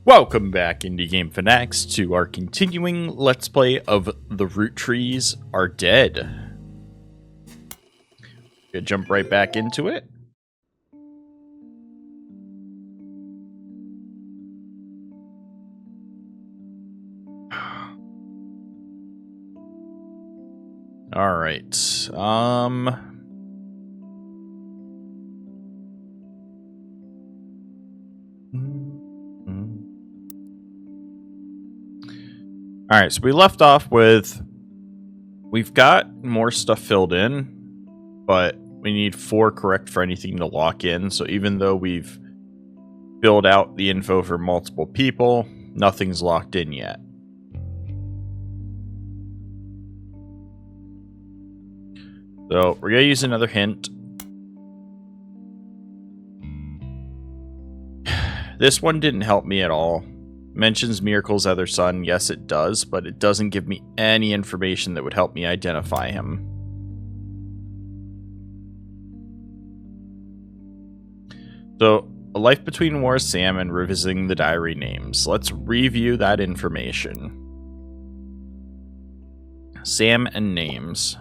Welcome back, Indie Game Fanatics, to our continuing Let's Play of the Roottrees Are Dead. Gonna jump right back into it. Alright, Alright, so we left off with... We've got more stuff filled in, but we need 4 correct for anything to lock in, so even though we've filled out the info for multiple people, nothing's locked in yet. So, we're going to use another hint. This one didn't help me at all. Mentions Miracle's other son. Yes, it does, but it doesn't give me any information that would help me identify him. So, A Life Between War Sam and Revisiting the Diary Names. Let's review that information. Sam and names.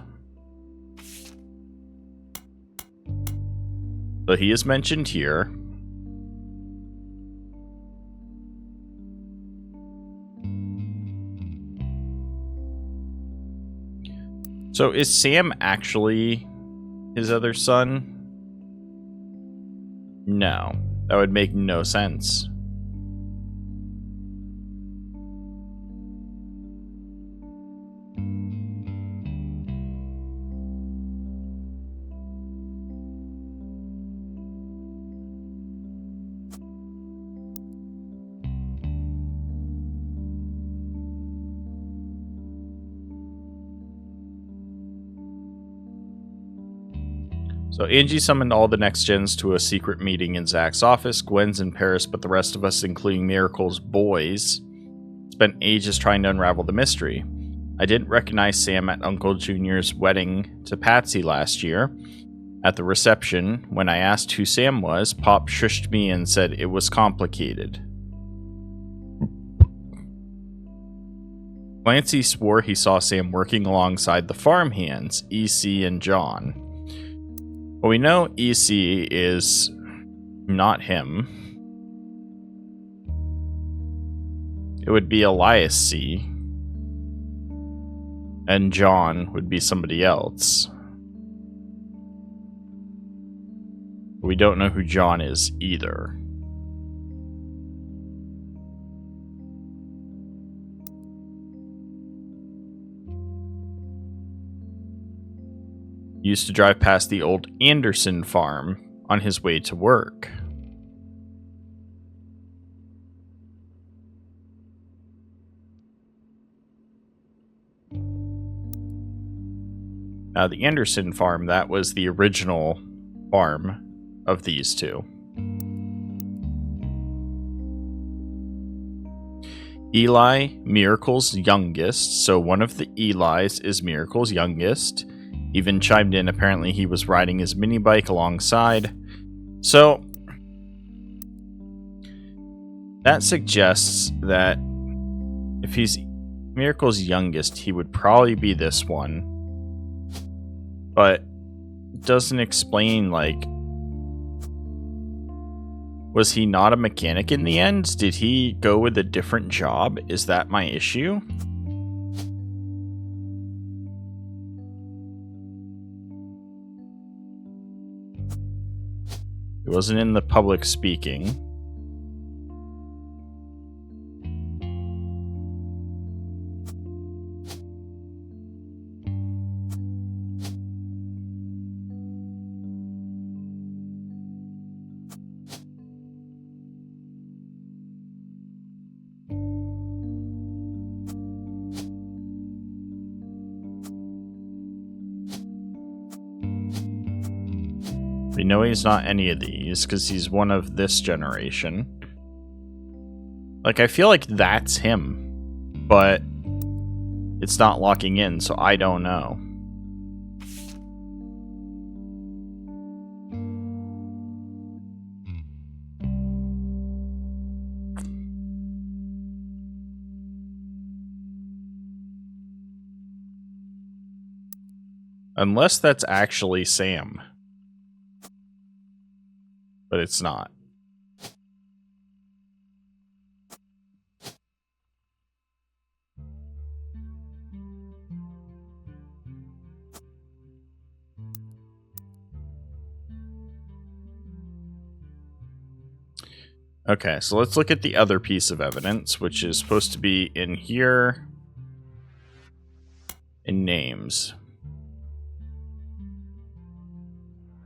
So he is mentioned here. So is Sam actually his other son? No, that would make no sense. So Angie summoned all the next gens to a secret meeting in Zach's office. Gwen's in Paris, but the rest of us, including Miracle's boys, spent ages trying to unravel the mystery. I didn't recognize Sam at Uncle Junior's wedding to Patsy last year. At the reception, when I asked who Sam was, Pop shushed me and said it was complicated. Clancy swore he saw Sam working alongside the farmhands, EC and John. Well, we know EC is not him. It would be Elias C. And John would be somebody else. We don't know who John is either. Used to drive past the old Anderson farm on his way to work. Now, the Anderson farm, that was the original farm of these two. Eli, Miracle's youngest, so one of the Elis is Miracle's youngest. Even chimed in, apparently he was riding his mini bike alongside. So, that suggests that if he's Miracle's youngest, he would probably be this one. But, doesn't explain, like, was he not a mechanic in the end? Did he go with a different job? Is that my issue? It wasn't in the public speaking. We know he's not any of these, because he's one of this generation. Like, I feel like that's him, but it's not locking in, so I don't know. Unless that's actually Sam. But it's not. Okay, so let's look at the other piece of evidence, which is supposed to be in here in names.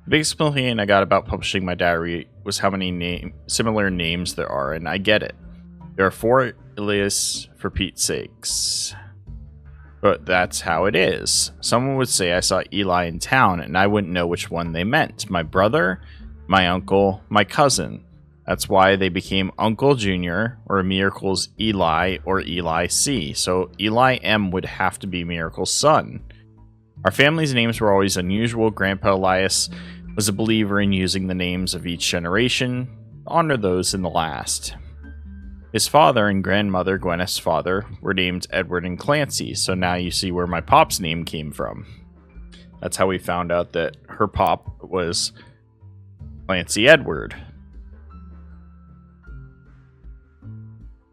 The biggest complaint I got about publishing my diary was how many similar names there are, and I get it. There are 4 alias for Pete's sakes. But that's how it is. Someone would say I saw Eli in town, and I wouldn't know which one they meant. My brother, my uncle, my cousin. That's why they became Uncle Jr. or Miracle's Eli or Eli C. So Eli M would have to be Miracle's son. Our family's names were always unusual. Grandpa Elias was a believer in using the names of each generation to honor those in the last. His father and grandmother, Gwyneth's father, were named Edward and Clancy, so now you see where my pop's name came from. That's how we found out that her pop was Clancy Edward.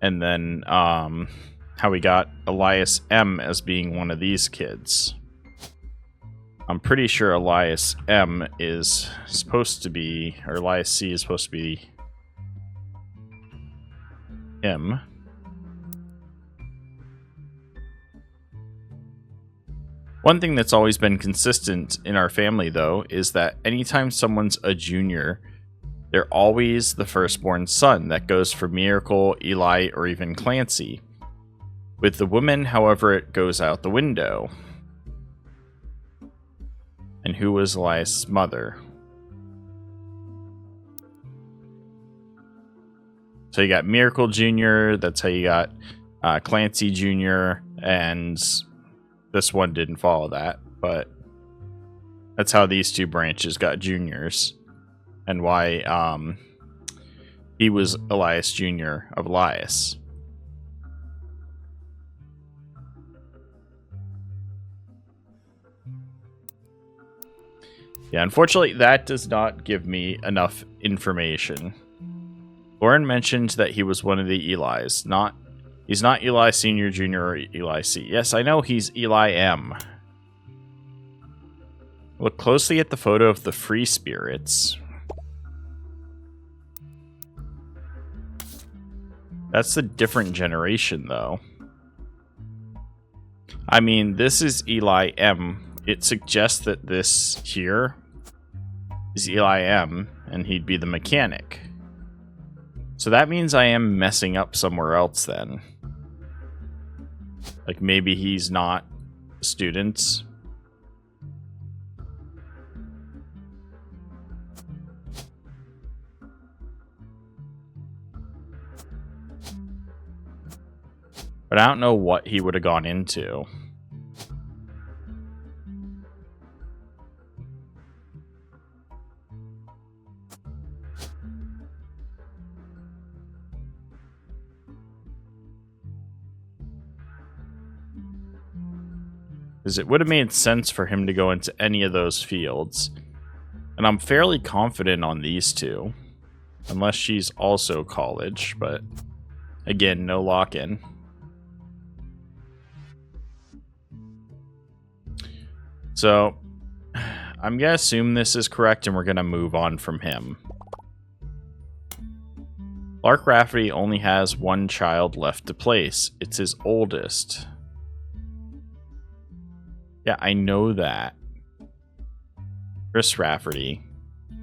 And then how we got Elias M as being one of these kids. I'm pretty sure Elias M is supposed to be, or Elias C is supposed to be him. One thing that's always been consistent in our family, though, is that anytime someone's a junior, they're always the firstborn son. That goes for Miracle, Eli, or even Clancy. With the women, however, it goes out the window. And who was Elias' mother? So you got Miracle Jr., that's how you got Clancy Jr., and this one didn't follow that, but that's how these 2 branches got juniors. And why he was Elias Jr. of Elias. Yeah, unfortunately, that does not give me enough information. Lauren mentioned that he was one of the Elis. He's not Eli Sr., Jr., or Eli C. Yes, I know he's Eli M. Look closely at the photo of the free spirits. That's a different generation, though. I mean, this is Eli M. It suggests that this here is Eli M, and he'd be the mechanic. So that means I am messing up somewhere else then. Like maybe he's not a student. But I don't know what he would have gone into. Because it would have made sense for him to go into any of those fields. And I'm fairly confident on these 2. Unless she's also college, but again, no lock-in. So, I'm going to assume this is correct and we're going to move on from him. Clark Rafferty only has 1 child left to place. It's his oldest. Yeah, I know that. Chris Rafferty.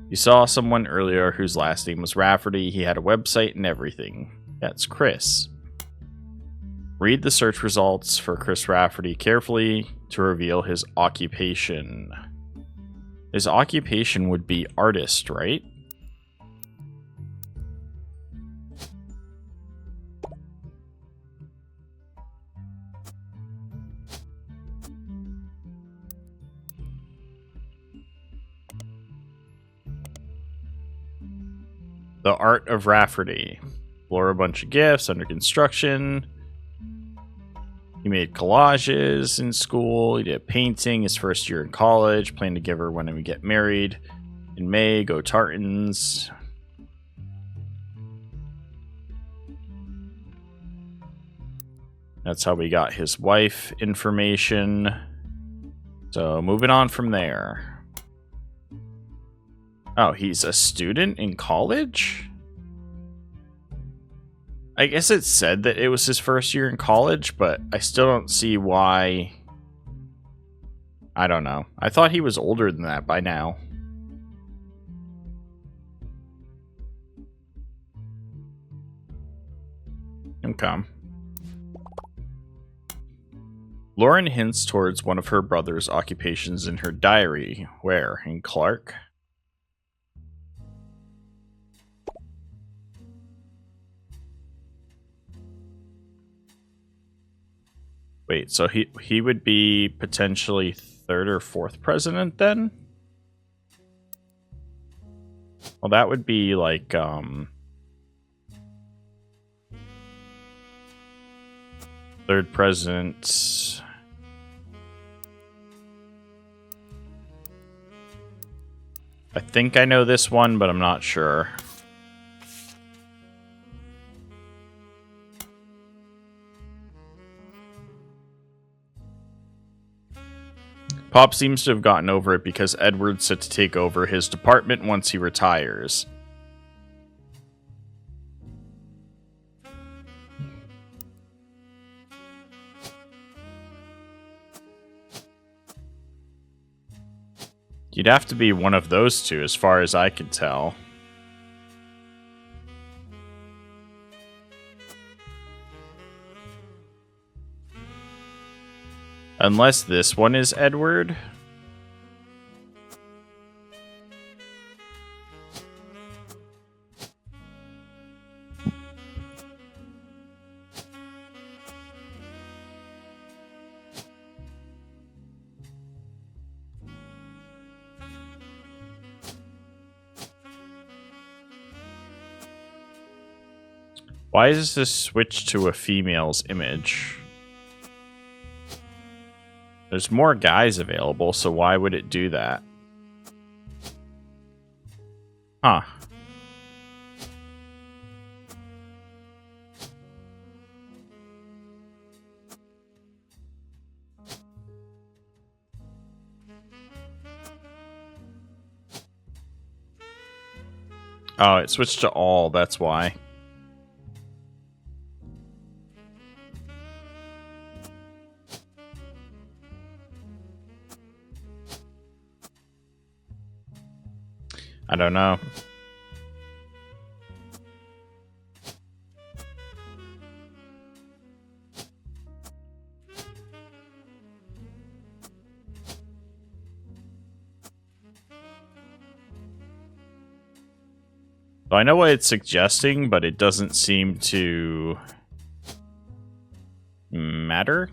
You saw someone earlier whose last name was Rafferty. He had a website and everything. That's Chris. Read the search results for Chris Rafferty carefully to reveal his occupation. His occupation would be artist, right? The Art of Rafferty. Explore a bunch of gifts under construction. He made collages in school. He did painting his first year in college. Planned to give her when we get married. In May, go tartans. That's how we got his wife information. So moving on from there. Oh, he's a student in college? I guess it said that it was his first year in college, but I still don't see why. I don't know. I thought he was older than that by now. Okay. Lauren hints towards one of her brother's occupations in her diary. Where? In Clark? Wait, so he would be potentially third or fourth president then? Well, that would be like, third president. I think I know this one, but I'm not sure. Pop seems to have gotten over it because Edward's set to take over his department once he retires. You'd have to be one of those two, as far as I could tell. Unless this one is Edward. Why is this switched to a female's image? There's more guys available, so why would it do that? Huh. Oh, it switched to all, that's why. I don't know. So I know what it's suggesting, but it doesn't seem to matter.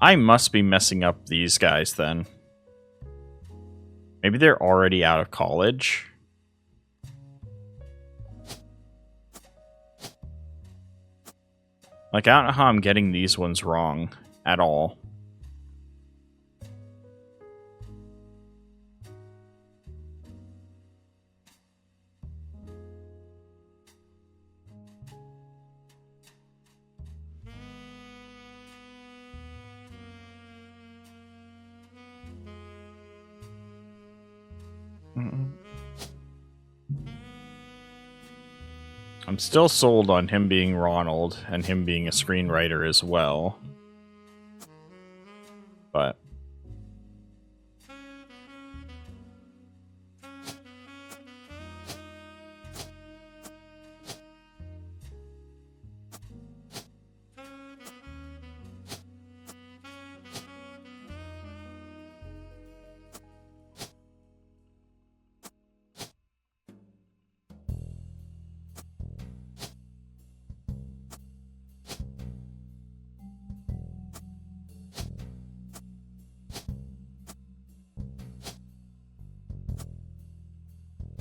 I must be messing up these guys then. Maybe they're already out of college. Like, I don't know how I'm getting these ones wrong at all. I'm still sold on him being Ronald and him being a screenwriter as well. But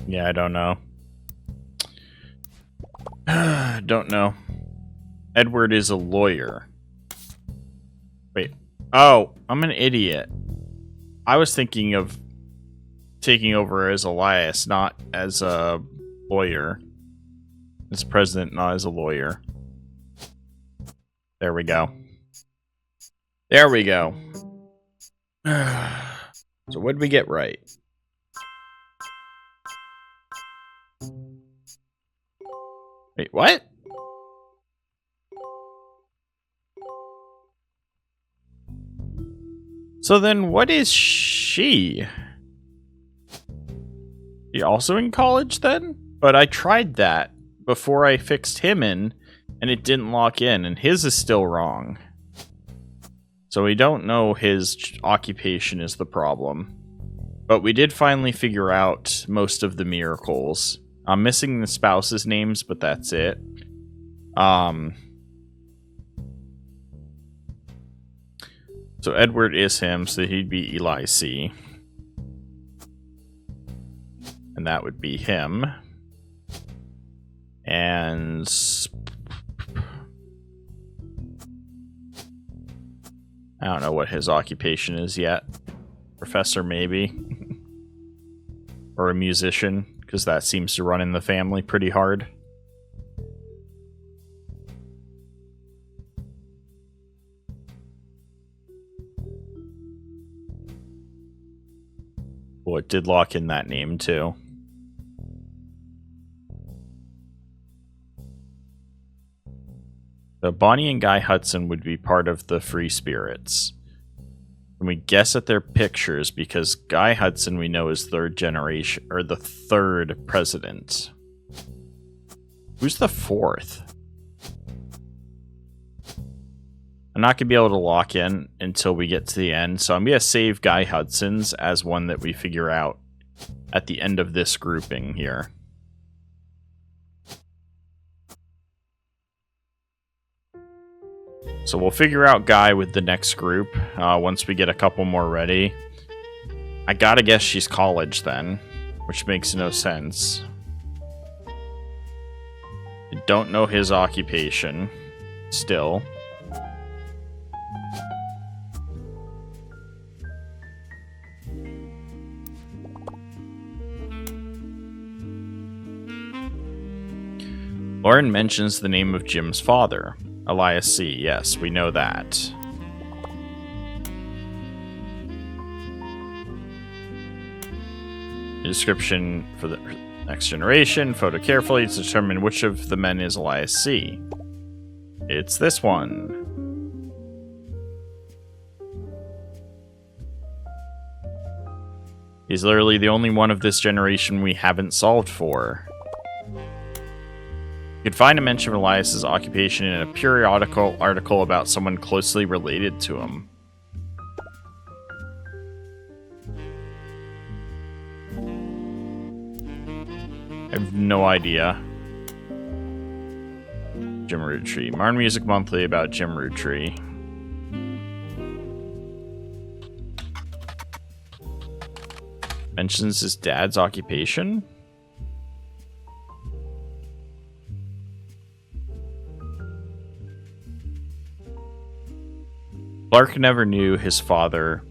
yeah, I don't know. Don't know. Edward is a lawyer. Wait. Oh, I'm an idiot. I was thinking of taking over as Elias, not as a lawyer. As president, not as a lawyer. There we go. There we go. So what did we get right? Wait, what? So then what is she? She also in college then? But I tried that before I fixed him in, and it didn't lock in, and his is still wrong. So we don't know his occupation is the problem. But we did finally figure out most of the miracles. I'm missing the spouses' names, but that's it. So Edward is him, so he'd be Eli C. And that would be him. And I don't know what his occupation is yet. Professor, maybe. Or a musician, because that seems to run in the family pretty hard. Well, it did lock in that name, too. So Bonnie and Guy Hudson would be part of the Free Spirits. And we guess at their pictures because Guy Hudson we know is third generation, or the third president. Who's the fourth? I'm not going to be able to lock in until we get to the end, so I'm going to save Guy Hudson's as one that we figure out at the end of this grouping here. So we'll figure out Guy with the next group once we get a couple more ready. I gotta guess she's college then, which makes no sense. I don't know his occupation still. Lauren mentions the name of Jim's father. Elias C. Yes, we know that. The description for the next generation. Photo carefully to determine which of the men is Elias C. It's this one. He's literally the only one of this generation we haven't solved for. You could find a mention of Elias's occupation in a periodical article about someone closely related to him. I have no idea. Jim Roottree. Modern Music Monthly about Jim Roottree. Mentions his dad's occupation? Clark never knew his father,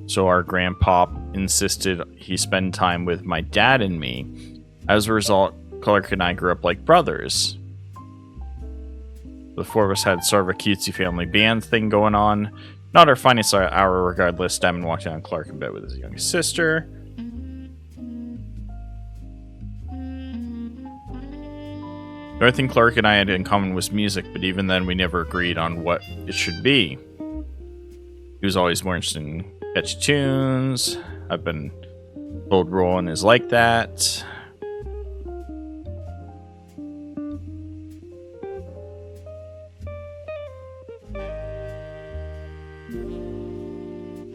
so our grandpa insisted he spend time with my dad and me. As a result, Clark and I grew up like brothers. The four of us had sort of a cutesy family band thing going on. Not our finest hour regardless. Diamond walked down Clark in bed with his youngest sister. The only thing Clark and I had in common was music, but even then we never agreed on what it should be. He was always more interested in catchy tunes. I've been told Roland is like that.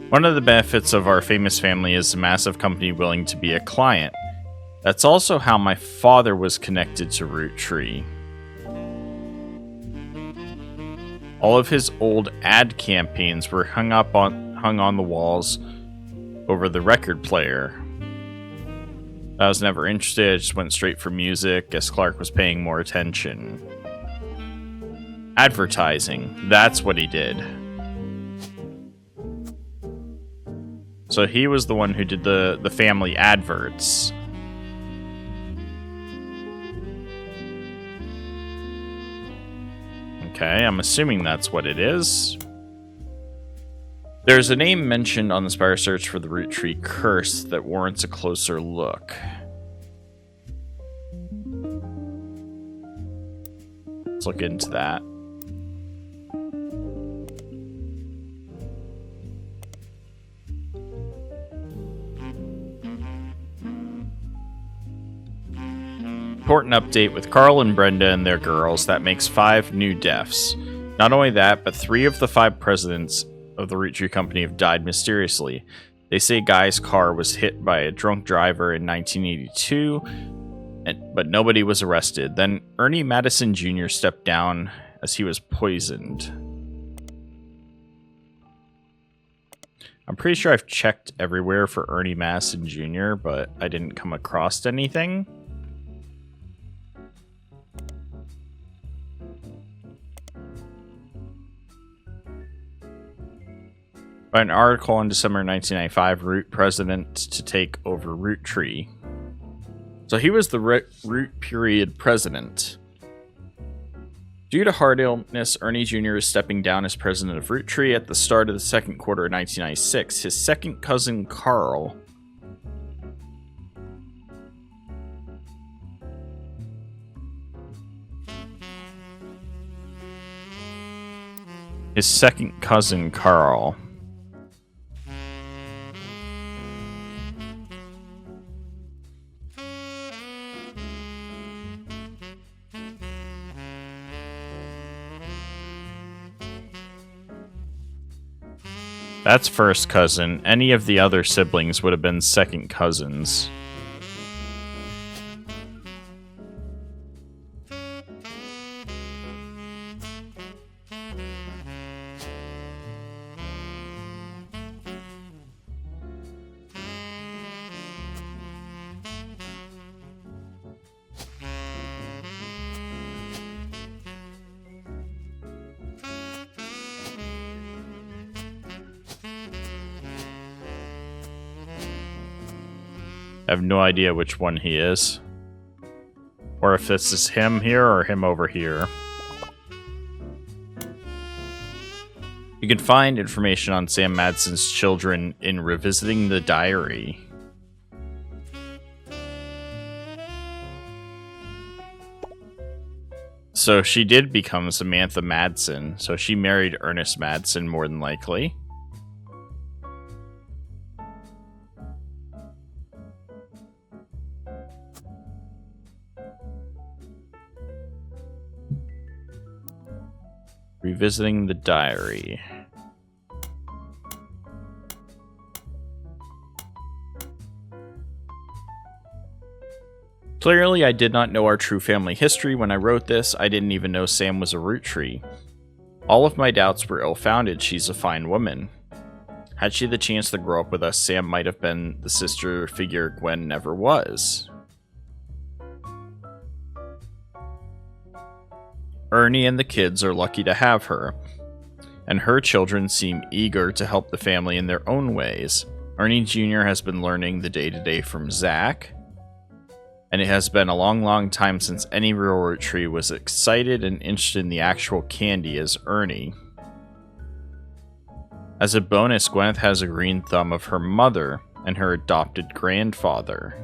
One of the benefits of our famous family is a massive company willing to be a client. That's also how my father was connected to Roottree. All of his old ad campaigns were hung on the walls over the record player. I was never interested, I just went straight for music, as Clark was paying more attention. Advertising. That's what he did. So he was the one who did the family adverts. Okay, I'm assuming that's what it is. There's a name mentioned on the Spire search for the Roottree curse that warrants a closer look. Let's look into that. Important update with Carl and Brenda and their girls. That makes 5 new deaths. Not only that, but 3 of the 5 presidents of the Roottree Company have died mysteriously. They say Guy's car was hit by a drunk driver in 1982, but nobody was arrested. Then Ernie Madison Jr. stepped down as he was poisoned. I'm pretty sure I've checked everywhere for Ernie Madison Jr., but I didn't come across anything. By an article in December 1995, Root president to take over Roottree. So he was the Root period president. Due to heart illness, Ernie Jr. is stepping down as president of Roottree at the start of the second quarter of 1996. His second cousin, Carl, That's first cousin. Any of the other siblings would have been second cousins. I have no idea which one he is. Or if this is him here or him over here. You can find information on Sam Madsen's children in Revisiting the Diary. So she did become Samantha Madsen. So she married Ernest Madsen more than likely. Revisiting the Diary. Clearly, I did not know our true family history when I wrote this. I didn't even know Sam was a Roottree. All of my doubts were ill-founded. She's a fine woman. Had she the chance to grow up with us, Sam might have been the sister figure Gwen never was. Ernie and the kids are lucky to have her, and her children seem eager to help the family in their own ways. Ernie Jr. has been learning the day-to-day from Zach, and it has been a long, long time since any real Roottree was excited and interested in the actual candy as Ernie. As a bonus, Gwyneth has a green thumb of her mother and her adopted grandfather.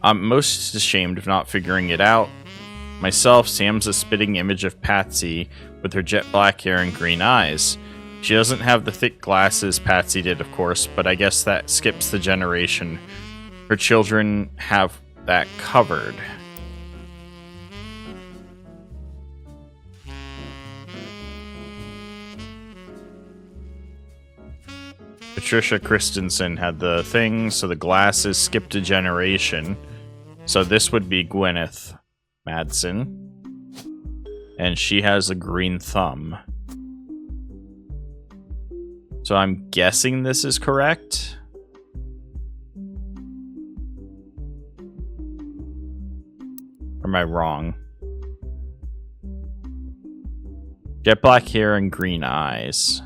I'm most ashamed of not figuring it out. Myself, Sam's a spitting image of Patsy with her jet black hair and green eyes. She doesn't have the thick glasses Patsy did, of course, but I guess that skips the generation. Her children have that covered. Patricia Christensen had the thing, so the glasses skipped a generation. So this would be Gwyneth Madsen. And she has a green thumb. So I'm guessing this is correct. am I wrong? Jet black hair and green eyes.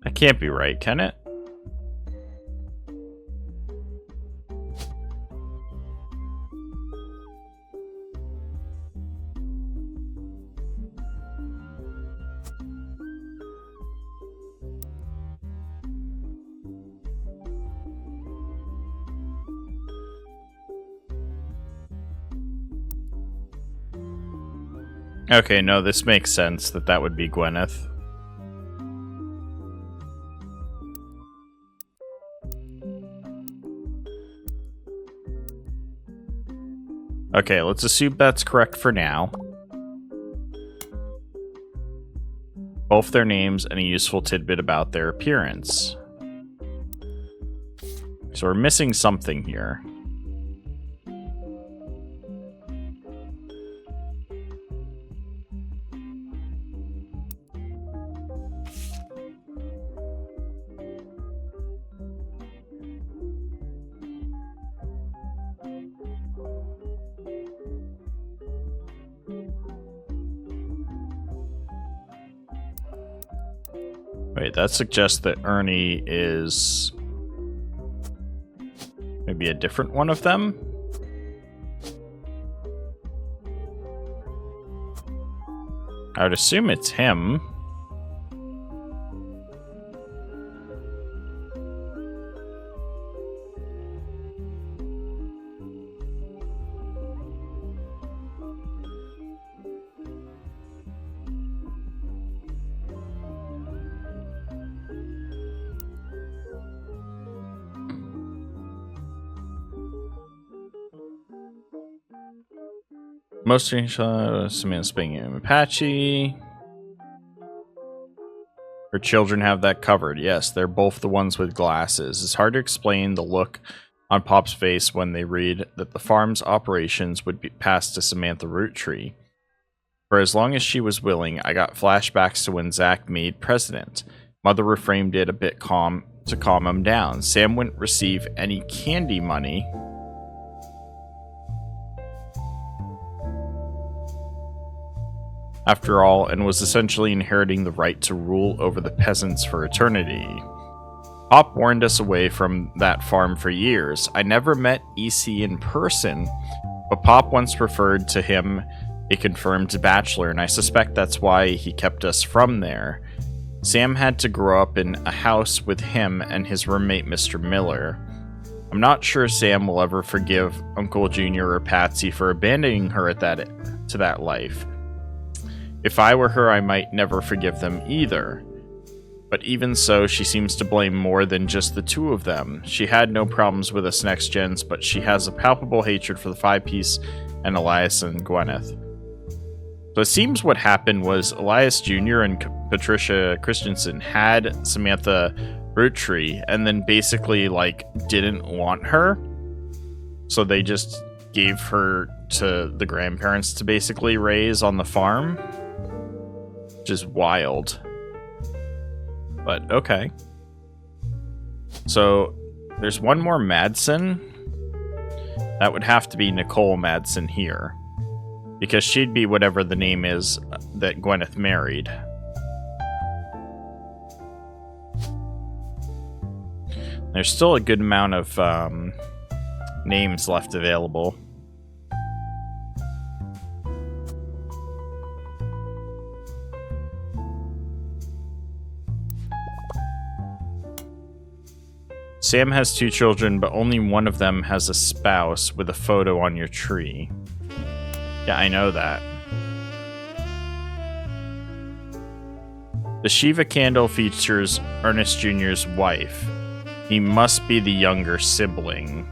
That can't be right, can it? Okay, no, this makes sense that that would be Gwyneth. Okay, let's assume that's correct for now. Both their names and a useful tidbit about their appearance. So we're missing something here. Wait, that suggests that Ernie is maybe a different one of them? I would assume it's him. Most Samantha speaking in Apache. Her children have that covered. Yes, they're both the ones with glasses. It's hard to explain the look on Pop's face when they read that the farm's operations would be passed to Samantha Roottrees. For as long as she was willing, I got flashbacks to when Zach made president. Mother reframed it a bit to calm him down. Sam wouldn't receive any candy money. After all, and was essentially inheriting the right to rule over the peasants for eternity. Pop warned us away from that farm for years. I never met EC in person, but Pop once referred to him a confirmed bachelor, and I suspect that's why he kept us from there. Sam had to grow up in a house with him and his roommate, Mr. Miller. I'm not sure Sam will ever forgive Uncle Junior or Patsy for abandoning her to that life. If I were her, I might never forgive them either. But even so, she seems to blame more than just the two of them. She had no problems with us next gens, but she has a palpable hatred for the Five-Piece and Elias and Gwyneth. So it seems what happened was Elias Jr. and Patricia Christensen had Samantha Roottrees and then basically, didn't want her. So they just gave her to the grandparents to basically raise on the farm. Which is wild. But, okay. So, there's one more Madsen. That would have to be Nicole Madsen here. Because she'd be whatever the name is that Gwyneth married. There's still a good amount of names left available. Sam has 2 children, but only one of them has a spouse with a photo on your tree. Yeah, I know that. The Shiva candle features Ernest Jr.'s wife. He must be the younger sibling.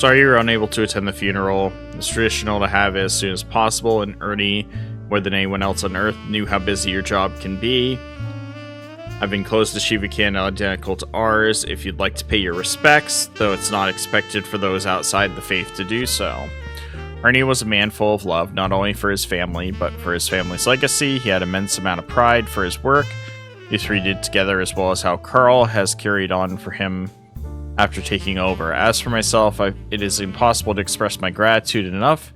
Sorry you were unable to attend the funeral. It's traditional to have it as soon as possible, and Ernie, more than anyone else on Earth, knew how busy your job can be. I've enclosed a Shiva candle identical to ours if you'd like to pay your respects, though it's not expected for those outside the faith to do so. Ernie was a man full of love, not only for his family, but for his family's legacy. He had immense amount of pride for his work. You three did together, as well as how Carl has carried on for him after taking over. As for myself, it is impossible to express my gratitude enough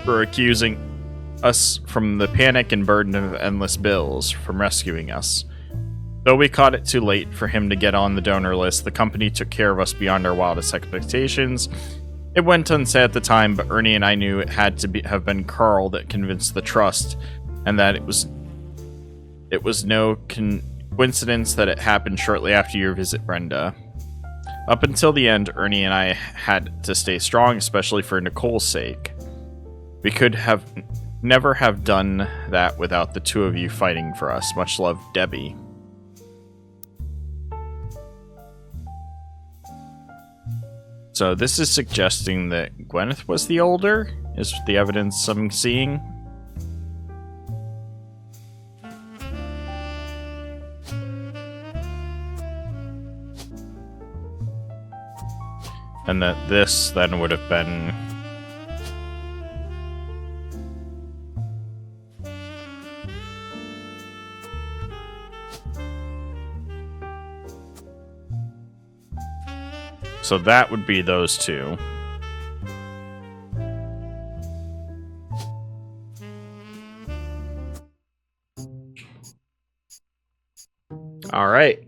for accusing us from the panic and burden of endless bills, from rescuing us. Though we caught it too late for him to get on the donor list, the company took care of us beyond our wildest expectations. It went unsaid at the time, but Ernie and I knew it had to have been Carl that convinced the trust, and that it was no coincidence that it happened shortly after your visit, Brenda. Up until the end, Ernie and I had to stay strong, especially for Nicole's sake. We could have never have done that without the two of you fighting for us. Much love, Debbie. So this is suggesting that Gwyneth was the older, is the evidence I'm seeing. And that this then would have been... So that would be those two. All right.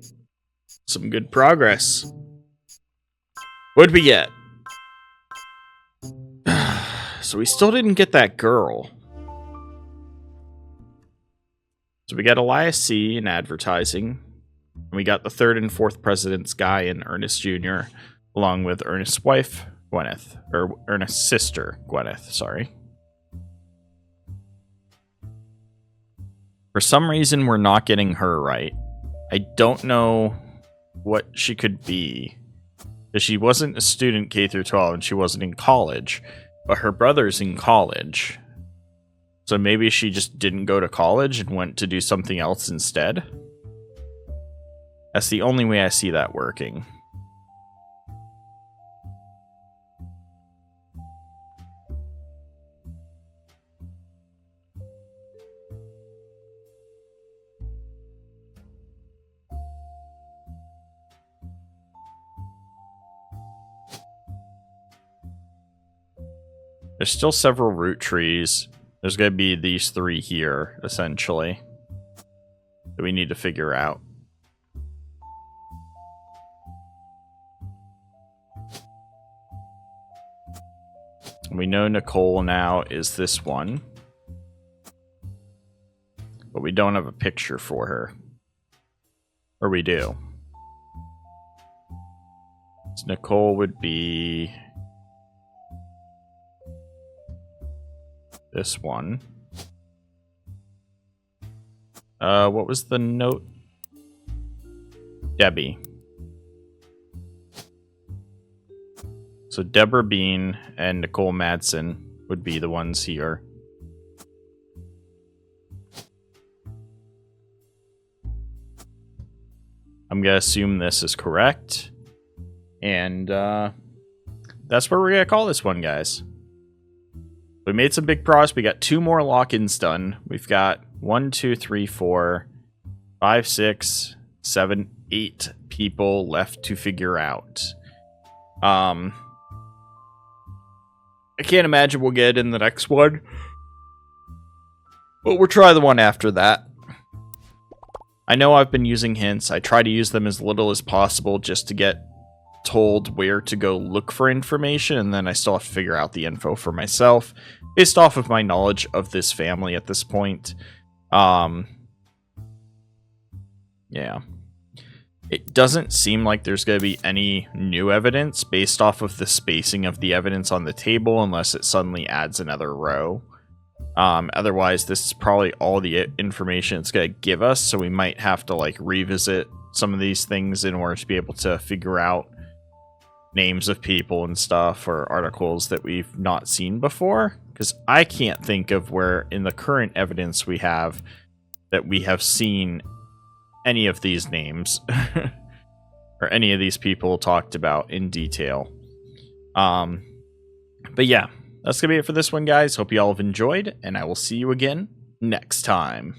Some good progress. What'd we get? So we still didn't get that girl. So we got Elias C. in advertising. And we got the third and fourth president's guy in Ernest Jr., along with Ernest's wife, Gwyneth. Or Ernest's sister, Gwyneth, sorry. For some reason, we're not getting her right. I don't know what she could be. Because she wasn't a student K through 12 and she wasn't in college. But her brother's in college. So maybe she just didn't go to college and went to do something else instead. That's the only way I see that working. There's still several root trees. There's going to be these three here, essentially, that we need to figure out. We know Nicole now is this one, but we don't have a picture for her. Or we do. So Nicole would be... this one. What was the note? Debbie. So Deborah Bean and Nicole Madsen would be the ones here. I'm gonna assume this is correct. And that's where we're gonna call this one, guys. We made some big progress. We got 2 more lock-ins done. We've got 1, 2, 3, 4, 5, 6, 7, 8 people left to figure out. I can't imagine we'll get in the next one. But we'll try the one after that. I know I've been using hints. I try to use them as little as possible just to get told where to go look for information, and then I still have to figure out the info for myself based off of my knowledge of this family at this point. Yeah. It doesn't seem like there's going to be any new evidence based off of the spacing of the evidence on the table, unless it suddenly adds another row. Otherwise, this is probably all the information it's going to give us, so we might have to like revisit some of these things in order to be able to figure out names of people and stuff, or articles that we've not seen before. Because I can't think of where in the current evidence we have that we have seen any of these names or any of these people talked about in detail. But yeah, that's gonna be it for this one, guys. Hope you all have enjoyed, and I will see you again next time.